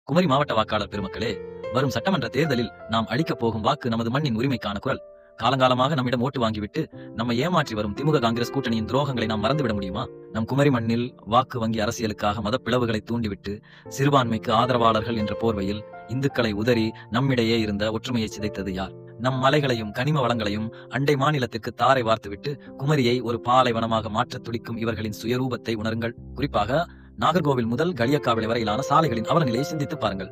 குமரி மாவட்ட வாக்காளர் பெருமக்களே, வரும் சட்டமன்ற தேர்தலில் நாம் அளிக்கப் போகும் வாக்கு நமது மண்ணின் உரிமைக்கான குரல். காலங்காலமாக நம்மிடம் ஓட்டு வாங்கிவிட்டு நம்மை ஏமாற்றி வரும் திமுக காங்கிரஸ் கூட்டணியின் துரோகங்களை நாம் மறந்துவிட முடியுமா? நம் குமரி மண்ணில் வாக்கு வங்கி அரசியலுக்காக மதப்பிளவுகளை தூண்டிவிட்டு சிறுபான்மைக்கு ஆதரவாளர்கள் என்ற போர்வையில் இந்துக்களை உதறி நம்மிடையே இருந்த ஒற்றுமையை சிதைத்தது யார்? நம் மலைகளையும் கனிம வளங்களையும் அண்டை மாநிலத்திற்கு தாரை வார்த்துவிட்டு குமரியை ஒரு பாலைவனமாக மாற்ற துடிக்கும் இவர்களின் சுயரூபத்தை உணருங்கள். குறிப்பாக நாகர்கோவில் முதல் களியக்காவிளை வரையிலான சாலைகளின் அவலநிலையை சிந்தித்து பாருங்கள்.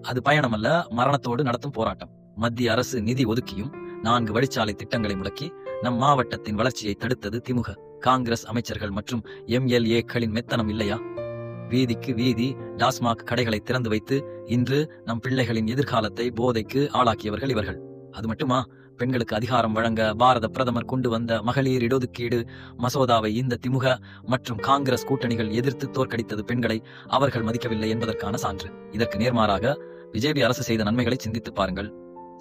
அது பயணமல்ல, மரணத்தோடு நடத்தும் போராட்டம். மத்திய அரசு நிதி ஒதுக்கியும் 4 வழிச்சாலை திட்டங்களை முடக்கி நம் மாவட்டத்தின் வளர்ச்சியை தடுத்தது திமுக காங்கிரஸ் அமைச்சர்கள் மற்றும் MLA-க்களின் மெத்தனம் இல்லையா? வீதிக்கு வீதி டாஸ்மாக் கடைகளை திறந்து வைத்து இன்று நம் பிள்ளைகளின் எதிர்காலத்தை போதைக்கு ஆளாக்கியவர்கள் இவர்கள். அது மட்டுமா, பெண்களுக்கு அதிகாரம் வழங்க பாரத பிரதமர் கொண்டு வந்த மகளிர் இடஒதுக்கீடு மசோதாவை இந்த திமுக மற்றும் காங்கிரஸ் கூட்டணிகள் எதிர்த்து தோற்கடித்தது பெண்களை அவர்கள் மதிக்கவில்லை என்பதற்கான சான்று. இதற்கு நேர்மாறாக பிஜேபி அரசு செய்த நன்மைகளை சிந்தித்து பாருங்கள்.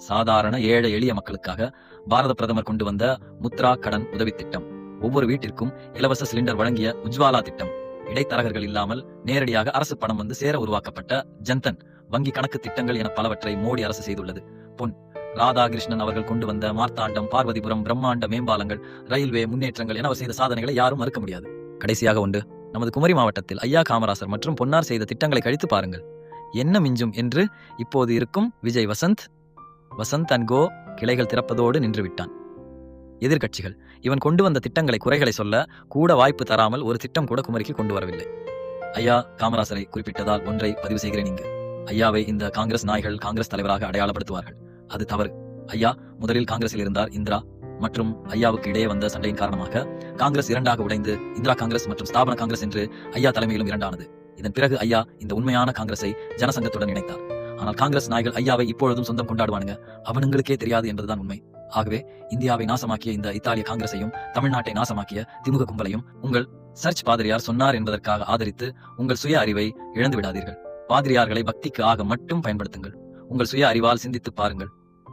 சாதாரண ஏழை எளிய மக்களுக்காக பாரத பிரதமர் கொண்டு வந்த முத்ரா கடன் உதவி திட்டம், ஒவ்வொரு வீட்டிற்கும் இலவச சிலிண்டர் வழங்கிய உஜ்வாலா திட்டம், இடைத்தரகர்கள் இல்லாமல் நேரடியாக அரசு பணம் வந்து சேர உருவாக்கப்பட்ட ஜன்தன் வங்கி கணக்கு திட்டங்கள் என பலவற்றை மோடி அரசு செய்துள்ளது. பொன் ராதாகிருஷ்ணன் அவர்கள் கொண்டு வந்த மார்த்தாண்டம், பார்வதிபுரம் பிரம்மாண்ட மேம்பாலங்கள், ரயில்வே முன்னேற்றங்கள் என அவர் செய்த சாதனைகளை யாரும் மறுக்க முடியாது. கடைசியாக ஒன்று, நமது குமரி மாவட்டத்தில் ஐயா காமராசர் மற்றும் பொன்னார் செய்த திட்டங்களை கழித்து பாருங்கள். என்ன மிஞ்சும் என்று இப்போது இருக்கும் விஜய் வசந்த் அண்ட் கோ கிளைகள் திறப்பதோடு நின்று விட்டான். எதிர்கட்சிகள் இவன் கொண்டு வந்த திட்டங்களை குறைகளை சொல்ல கூட வாய்ப்பு தராமல் ஒரு திட்டம் கூட குமரிக்கு கொண்டு வரவில்லை. ஐயா காமராசரை குறிப்பிட்டதால் ஒன்றை பதிவு செய்கிறேன் இங்கு. ஐயாவை இந்த காங்கிரஸ் நாய்கள் காங்கிரஸ் தலைவராக அடையாளப்படுத்துவார்கள். அது தவறு. ஐயா முதலில் காங்கிரஸில் இருந்தார். இந்திரா மற்றும் ஐயாவுக்கு இடையே வந்த சண்டையின் காரணமாக காங்கிரஸ் இரண்டாக உடைந்து இந்திரா காங்கிரஸ் மற்றும் ஸ்தாபன காங்கிரஸ் என்று ஐயா தலைமையிலும் இரண்டானது. இதன் பிறகு ஐயா இந்த உண்மையான காங்கிரஸை ஜனசங்கத்துடன் இணைத்தார். ஆனால் காங்கிரஸ் நாய்கள் ஐயாவை இப்பொழுதும் சொந்தம் கொண்டாடுவானுங்க, அவனுங்களுக்கே தெரியாது என்பதுதான் உண்மை. ஆகவே இந்தியாவை நாசமாக்கிய இந்த இத்தாலிய காங்கிரஸையும் தமிழ்நாட்டை நாசமாக்கிய திமுக கும்பலையும் உங்கள் சர்ச் பாதிரியார் சொன்னார் என்பதற்காக ஆதரித்து உங்கள் சுய அறிவை இழந்து விடாதீர்கள். பாதிரியார்களை பக்திக்கு ஆக மட்டும் பயன்படுத்துங்கள். உங்கள் சுய அறிவால் சிந்தித்து பாருங்கள்.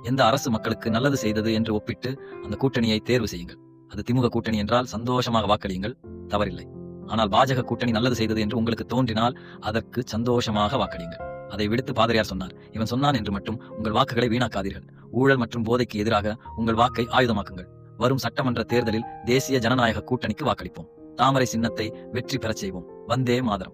எந்த அரசு மக்களுக்கு நல்லது செய்தது என்று ஒப்பிட்டு அந்த கூட்டணியை தேர்வு செய்யுங்கள். அது திமுக கூட்டணி என்றால் சந்தோஷமாக வாக்களியுங்கள், தவறில்லை. ஆனால் பாஜக கூட்டணி நல்லது செய்தது என்று உங்களுக்கு தோன்றினால் அதற்கு சந்தோஷமாக வாக்களியுங்கள். அதை விடுத்து பாதிரியார் சொன்னார், இவன் சொன்னான் என்று மட்டும் உங்கள் வாக்குகளை வீணாக்காதீர்கள். ஊழல் மற்றும் போதைக்கு எதிராக உங்கள் வாக்கை ஆயுதமாக்குங்கள். வரும் சட்டமன்ற தேர்தலில் தேசிய ஜனநாயக கூட்டணிக்கு வாக்களிப்போம். தாமரை சின்னத்தை வெற்றி பெறச் செய்வோம். வந்தே மாதரம்.